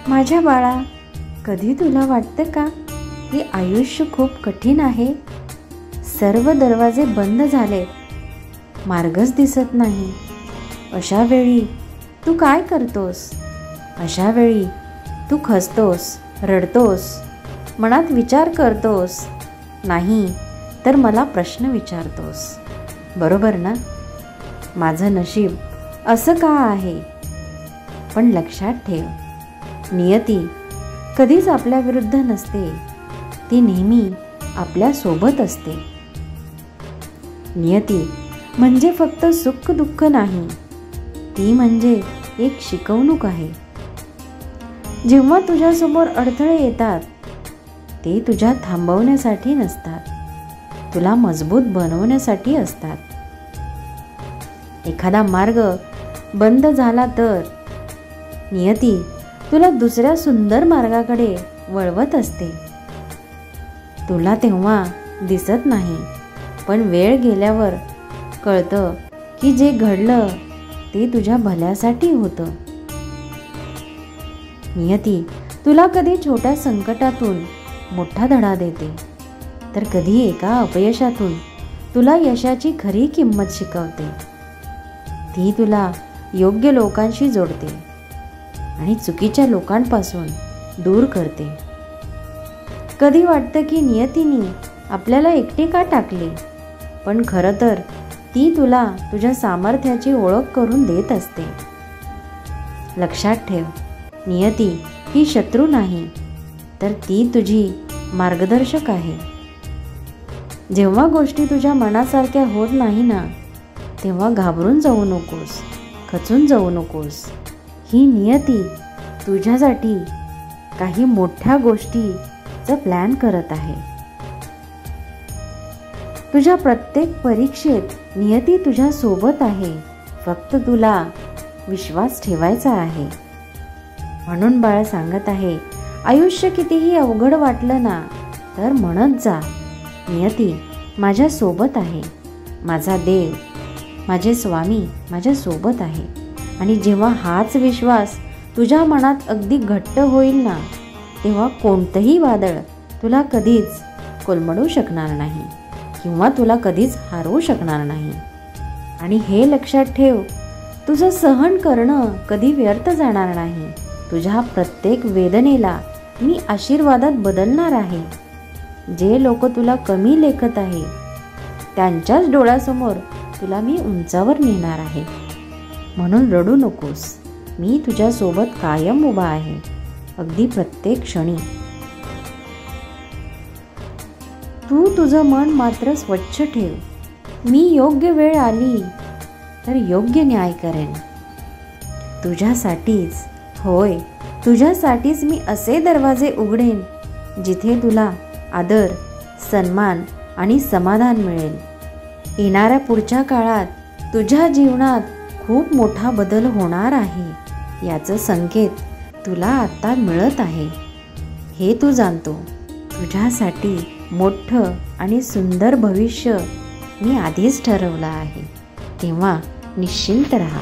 माझ्या बाळा, कधी तुला वाटतं का की आयुष्य खूप कठीण आहे? सर्व दरवाजे बंद झालेत, मार्गच दिसत नाही. अशा वेळी तू काय करतोस? अशा वेळी तू खचतोस, रडतोस, मनात विचार करतोस, नाही तर मला प्रश्न विचारतोस. बरोबर ना? माझं नशीब असं का आहे? पण लक्षात ठेव, नियती कधीच आपल्या विरुद्ध नसते, ती नेहमी आपल्या सोबत असते. नियती म्हणजे फक्त सुख दुःख नाही, ती म्हणजे एक शिकवणूक आहे. जेव्हा तुझ्यासमोर अडथळे येतात, ते तुझ्या थांबवण्यासाठी नसतात, तुला मजबूत बनवण्यासाठी असतात. एखादा मार्ग बंद झाला तर नियती तुला दुसऱ्या सुंदर मार्गाकडे वळवत असते. तुला तेव्हा दिसत नाही, पण वेळ गेल्यावर कळतं की जे घडलं ते तुझ्या भल्यासाठी होतं. नियती तुला कधी छोट्या संकटातून मोठा धडा देते, तर कधी एका अपयशातून तुला यशाची खरी किंमत शिकवते. ती तुला योग्य लोकांशी जोडते आणि चुकीच्या लोकांपासून दूर करते. कधी वाटतं की नियतीने आपल्याला एकटे का टाकले, पण खरं तर ती तुला तुझ्या सामर्थ्याची ओळख करून देत असते. लक्षात ठेव, नियती ही शत्रू नाही, तर ती तुझी मार्गदर्शक आहे. जेव्हा गोष्टी तुझ्या मनासारख्या होत नाही ना, तेव्हा घाबरून जाऊ नकोस, खचून जाऊ नकोस. ही नियती तुझ्यासाठी काही मोठ्या गोष्टीचा प्लॅन करत आहे. तुझ्या प्रत्येक परीक्षेत नियती तुझ्या सोबत आहे, फक्त तुला विश्वास ठेवायचा आहे. म्हणून बाळ सांगत आहे, आयुष्य कितीही अवघड वाटलं ना, तर म्हणत जा, नियती माझ्या सोबत आहे. माझा देव, माझे स्वामी माझ्या सोबत आहे. आणि जेव्हा हाच विश्वास तुझ्या मनात अगदी घट्ट होईल ना, तेव्हा कोणतंही वादळ तुला कधीच कोलमडू शकणार नाही किंवा तुला कधीच हरवू शकणार नाही. आणि हे लक्षात ठेव, तुझं सहन करणं कधी व्यर्थ जाणार नाही. तुझ्या प्रत्येक वेदनेला मी आशीर्वादात बदलणार आहे. जे लोक तुला कमी लेखत आहे, त्यांच्याच डोळ्यासमोर तुला मी उंचावर नेणार आहे. म्हणून रडू नकोस, मी तुझ्यासोबत कायम उभा आहे, अगदी प्रत्येक क्षणी. तू तुझं मन मात्र स्वच्छ ठेव. मी योग्य वेळ आली तर योग्य न्याय करेन. तुझ्यासाठीच, होय तुझ्यासाठीच मी असे दरवाजे उघडेन जिथे तुला आदर, सन्मान आणि समाधान मिळेल. येणाऱ्या पुढच्या काळात तुझ्या जीवनात खूप मोठा बदल होणार आहे, याचं संकेत तुला आता मिळत आहे. हे तू जाणतो. तुझ्यासाठी मोठं आणि सुंदर भविष्य मी आधीच ठरवलं आहे. तेव्हा निश्चिंत राहा.